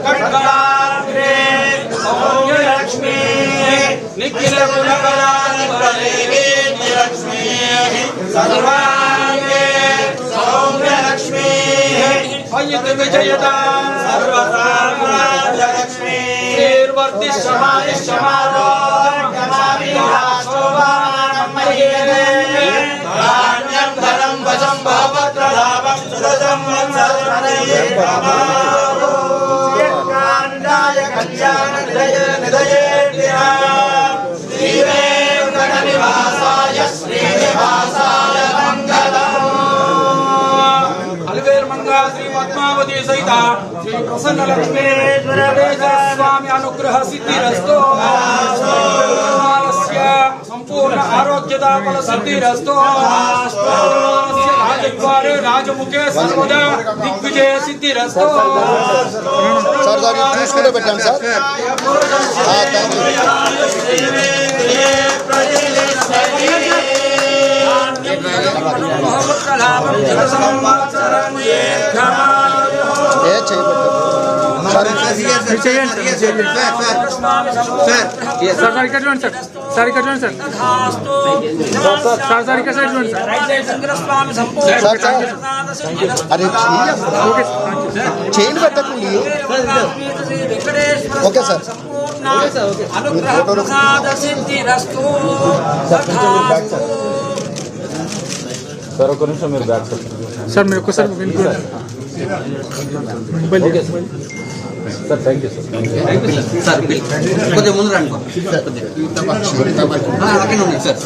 खड्गाग्रे सौम्यलक्ष्मी निखिलगुणकलानिलक्ष्मी सर्वांगे सौम्यलक्ष्मी अयित विजयदा सर्वसाम्राज्यलक्ष्मी धान्यं धनं वशं भवत्रलाभं सुरजं वंशधर्मस्य कल्याण निधये श्रीवेंकटनिवासाय श्रीनिवासाय मंगलम्। अलवेर मंगा श्री पद्मावती सहित श्री प्रसन्न लक्ष्मीश्वर स्वामी अनुग्रह सिद्धिरस्तु। संपूर्ण आरोग्यदा फल सिद्धिरस्तु। राजद्वारे राजमुखे सर्वदा दिग्विजय सिद्धिरस्तु। చూసుకుంటూ పెట్టాం సార్. చైన్ పెట్టకండి. Okay sir. సార్ ఒక నిమిషం మీరు బ్యాక్ సార్ మీరు ఒక్కసారి సార్ థ్యాంక్ యూ సార్ కొంచెం ముందు రండి అలాగే ఉన్నాయి సార్